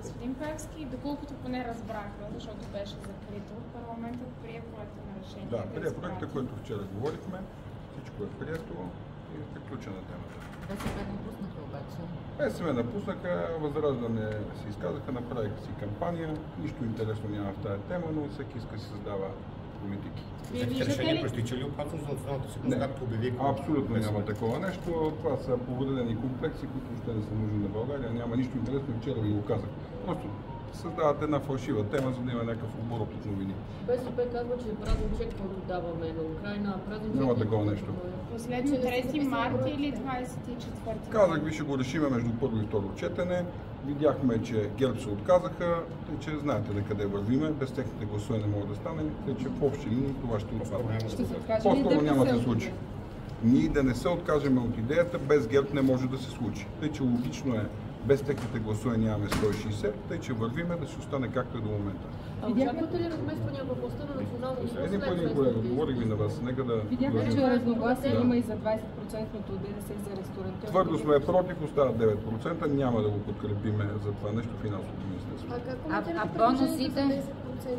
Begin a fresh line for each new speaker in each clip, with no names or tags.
Господин Певски, доколкото поне разбрахме, защото беше закрито, парламентът прие проекта на решение.
Да, прие проекта, който вчера говорихме, всичко е прието и е приключена темата.
БСП напуснаха обаче.
БСП напуснаха, Възраждане се изказаха, направиха си кампания, нищо интересно няма в тази тема, но всеки иска да си създава политики.
Решение проистича ли опасност за националната сигурност, както обяви?
Абсолютно няма такова нещо. Това са повредени комплекси, които още не са нужни на България. Няма нищо интересно, вчера ви го казах. Просто създават една фалшива тема, за да има някакъв оборот от новини.
БСП казва, че е празен чек, който даваме на Украйна.
Няма такова нещо.
Последно 3 марта или 24?
Казах ви, ще го решиме между първо и второ четене. Видяхме, че ГЕРБ се отказаха, тъй че знаете на къде вървиме. Без техните гласове не може да стане, тъй че в общи линии това ще отпадне. По-скоро няма да се случи. Ние да не се откажем от идеята, без ГЕРБ не може да се случи. Тъй че логично е, без техните гласове нямаме 160, тъй че вървиме да се остане както е до момента.
Очаквате ли размествания в областта на национално ниво?
Един по един колега, говорих ви на вас. Нека да...
Видяхте, че разногласие има и за 20%-ното ДДС за ресторантьорите.
Твърдо сме против, остават 9%. Няма да го подкрепиме за това нещо финансовото министерство.
А бонусите?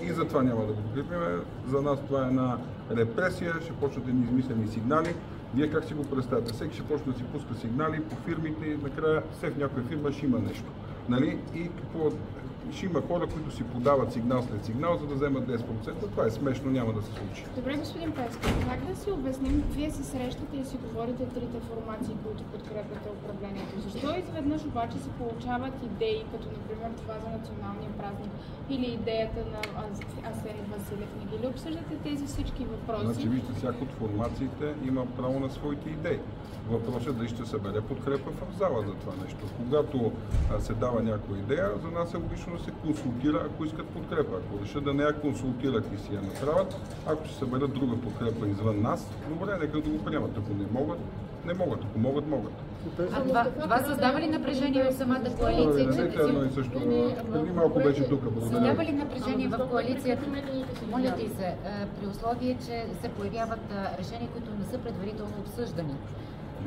И за това няма да го подкрепиме. За нас това е една репресия, ще почнат да ни измислени сигнали. Вие как си го представяте? Всеки ще почне да си пуска сигнали по фирмите и накрая все в някоя фирма ще има нещо. Нали? И какво... Ще има хора, които си подават сигнал след сигнал, за да вземат 10%. Това е смешно, няма да се случи.
Добре, господин Певски, как да си обясним, вие се срещате и си говорите трите формации, които подкрепяте управлението. Защо изведнъж обаче се получават идеи, като например това за националния празник или идеята на Асен Василев? Не ги ли обсъждате тези всички въпроси?
Значи, вижте, всяка от формациите има право на своите идеи. Въпросът е дали ще събере подкрепа в зала за това нещо. Когато се дава някоя идея, за нас е логично да се консултира, ако искат подкрепа. Ако решат да не я консултират и си я направят, ако ще съберат друга подкрепа извън нас, добре, нека да го приемат. Ако не могат, не могат. Ако могат, могат.
А това създава ли напрежение в самата коалиция?
Едно и също. Преди малко беше тук.
Създава ли напрежение в коалицията? Моля ти се, при условие, че се появяват решения, които не са предварително обсъждани.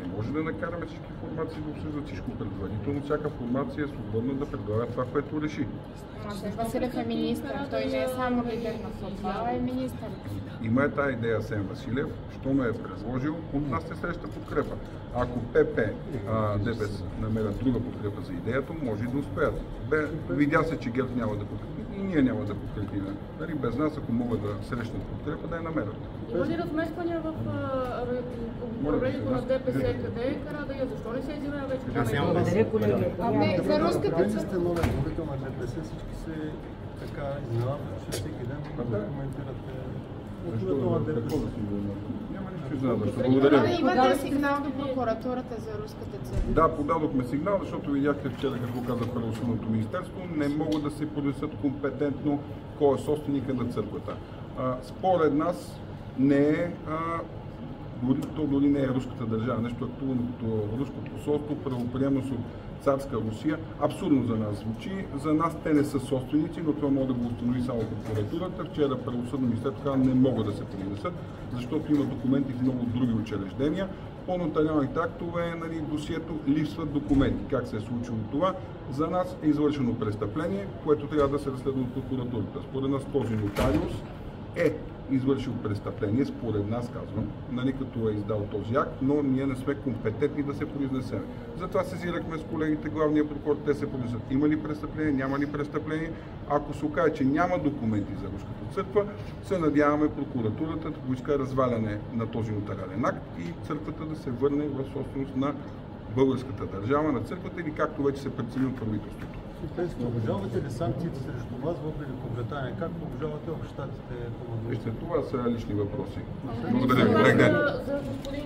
Не може да накараме всички формации да обсъждат всичко предварително. Всяка формация е свободна да предлага това, което реши.
Асен Василев е министър. Той не е само лидер на футбола, а е министър.
Има тази идея Асен Василев, що ме е предложил, от нас се среща подкрепа. Ако ПП, ДПС намерят друга подкрепа за идеята, може и да успеят. Видя се, че ГЕРБ няма да подкрепи и ние няма да подкрепим. Нали, без нас, ако могат да срещнат подкрепа, да я намерят.
Има ли размествания в управлението на ДПС? Къде е Карадайъ? Защо не се изявява вече?
Благодаря, колеги.
За руската
сте новия говорител на ДПС, всички се така изненадват, че всеки ден коментирате от името на ДПС.
Няма нищо изненадващо. Благодаря ви.
Имате сигнал до прокуратурата за руската църква?
Да, подадохме сигнал, защото видяхте вчера какво каза Правосъдното министерство. Не могат да се поднесат компетентно кой е собственика на църквата. Според нас не е дори не е руската държава, нещо актувано като руско посолство, правоприемност от царска Русия. Абсурдно за нас звучи. За нас те не са собственици, но това може да го установи само прокуратурата. Вчера правосъдно министерство не могат да се принесат, защото има документи в много други учреждения. По нотариалните актове, нали, досието липсват документи. Как се е случило това? За нас е извършено престъпление, което трябва да се разследва от прокуратурата. Според нас този нотариус е извършил престъпление, според нас казвам, нали, като е издал този акт, но ние не сме компетентни да се произнесем. Затова сезирахме с колегите главния прокурор, те се произнесат има ли престъпление, няма ли престъпление. Ако се окаже, че няма документи за руската църква, се надяваме прокуратурата да поиска разваляне на този нотариален акт и църквата да се върне в собственост на българската държава, на църквата или както вече се прецени от правителството.
Обжалвате ли санкциите срещу вас в Великобритания? Как обжалвате в щатите?
Вижте, това са лични въпроси. Благодаря ви.